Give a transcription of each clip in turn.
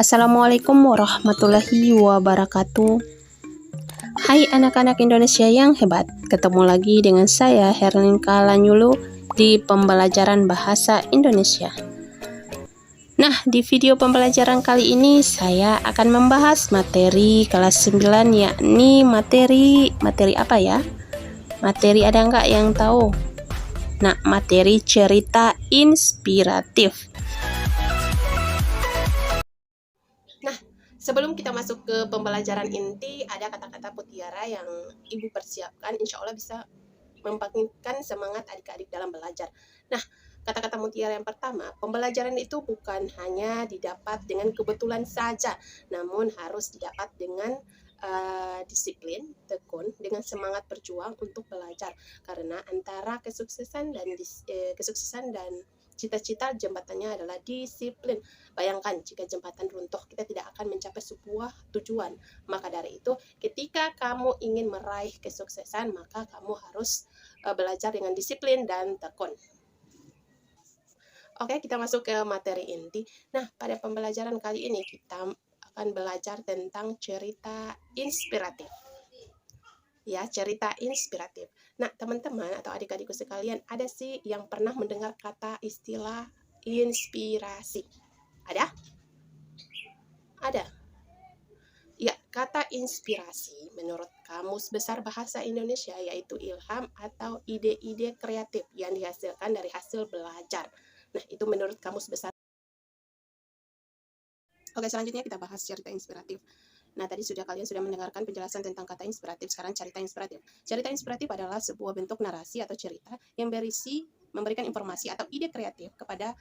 Assalamualaikum warahmatullahi wabarakatuh. Hai anak-anak Indonesia yang hebat, ketemu lagi dengan saya Herlinka Lanyulu di pembelajaran bahasa Indonesia. Nah, di video pembelajaran kali ini saya akan membahas materi kelas 9, yakni materi apa ya? Materi ada nggak yang tahu? Nah, materi cerita inspiratif. Sebelum kita masuk ke pembelajaran inti, ada kata-kata mutiara yang Ibu persiapkan, insya Allah bisa membangkitkan semangat adik-adik dalam belajar. Nah, kata-kata mutiara yang pertama, pembelajaran itu bukan hanya didapat dengan kebetulan saja, namun harus didapat dengan disiplin, tekun, dengan semangat berjuang untuk belajar. Karena antara kesuksesan dan cita-cita jembatannya adalah disiplin. Bayangkan jika jembatan runtuh, kita tidak akan mencapai sebuah tujuan. Maka dari itu, ketika kamu ingin meraih kesuksesan, maka kamu harus belajar dengan disiplin dan tekun. Oke, kita masuk ke materi inti. Nah, pada pembelajaran kali ini kita akan belajar tentang cerita inspiratif. Ya, cerita inspiratif. Nah, teman-teman atau adik-adikku sekalian, ada sih yang pernah mendengar kata istilah inspirasi? Ada? Ada? Ya, kata inspirasi menurut Kamus Besar Bahasa Indonesia yaitu ilham atau ide-ide kreatif yang dihasilkan dari hasil belajar. Nah, itu menurut Kamus Besar. Oke, selanjutnya kita bahas cerita inspiratif. Nah, tadi kalian sudah mendengarkan penjelasan tentang kata inspiratif. Sekarang cerita inspiratif. Cerita inspiratif adalah sebuah bentuk narasi atau cerita yang berisi memberikan informasi atau ide kreatif kepada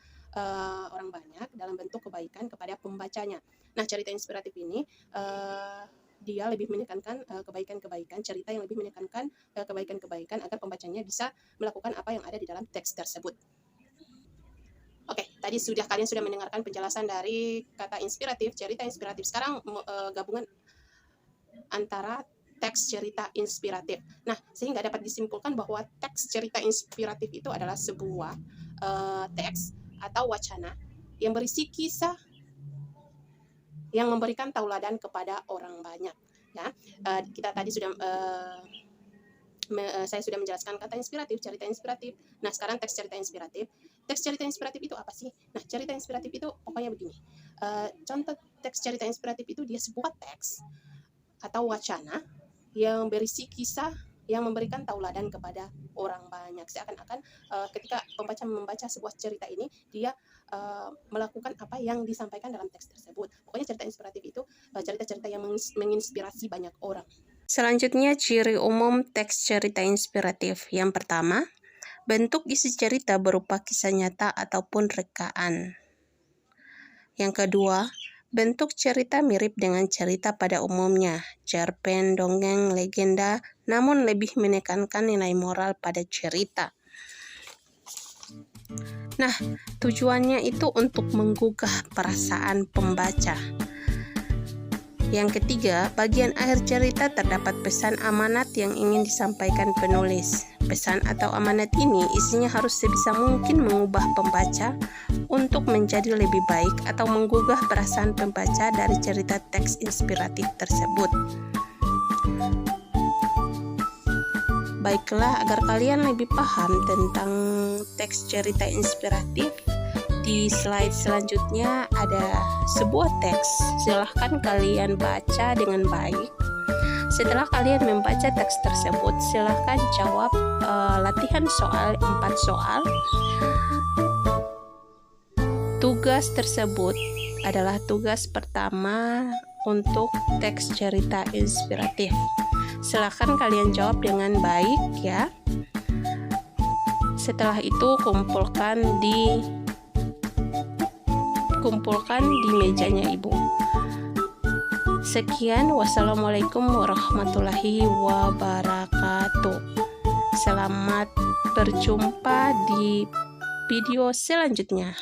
orang banyak dalam bentuk kebaikan kepada pembacanya. Nah, cerita inspiratif ini dia lebih menekankan kebaikan-kebaikan, cerita yang lebih menekankan kebaikan-kebaikan agar pembacanya bisa melakukan apa yang ada di dalam teks tersebut. Oke, tadi kalian sudah mendengarkan penjelasan dari kata inspiratif, cerita inspiratif. Sekarang gabungan antara teks cerita inspiratif. Nah, sehingga dapat disimpulkan bahwa teks cerita inspiratif itu adalah sebuah teks atau wacana yang berisi kisah yang memberikan tauladan kepada orang banyak. Ya, kita tadi sudah saya sudah menjelaskan kata inspiratif, cerita inspiratif. Nah, sekarang teks cerita inspiratif. Teks cerita inspiratif itu apa sih? Nah, cerita inspiratif itu pokoknya begini. Contoh teks cerita inspiratif itu dia sebuah teks atau wacana yang berisi kisah yang memberikan tauladan kepada orang banyak. Seakan-akan ketika pembaca membaca sebuah cerita ini, dia melakukan apa yang disampaikan dalam teks tersebut. Pokoknya cerita inspiratif itu cerita-cerita yang menginspirasi banyak orang. Selanjutnya, ciri umum teks cerita inspiratif. Yang pertama, bentuk isi cerita berupa kisah nyata ataupun rekaan. Yang kedua, bentuk cerita mirip dengan cerita pada umumnya, cerpen, dongeng, legenda, namun lebih menekankan nilai moral pada cerita. Nah, tujuannya itu untuk menggugah perasaan pembaca. Yang ketiga, bagian akhir cerita terdapat pesan amanat yang ingin disampaikan penulis. Pesan atau amanat ini isinya harus sebisa mungkin mengubah pembaca untuk menjadi lebih baik atau menggugah perasaan pembaca dari cerita teks inspiratif tersebut. Baiklah, agar kalian lebih paham tentang teks cerita inspiratif, di slide selanjutnya ada sebuah teks. Silahkan kalian baca dengan baik. Setelah kalian membaca teks tersebut, silahkan jawab latihan soal 4 soal. Tugas tersebut adalah tugas pertama untuk teks cerita inspiratif. Silahkan kalian jawab dengan baik ya. Setelah itu kumpulkan di mejanya Ibu. Sekian, wassalamualaikum warahmatullahi wabarakatuh. Selamat berjumpa di video selanjutnya.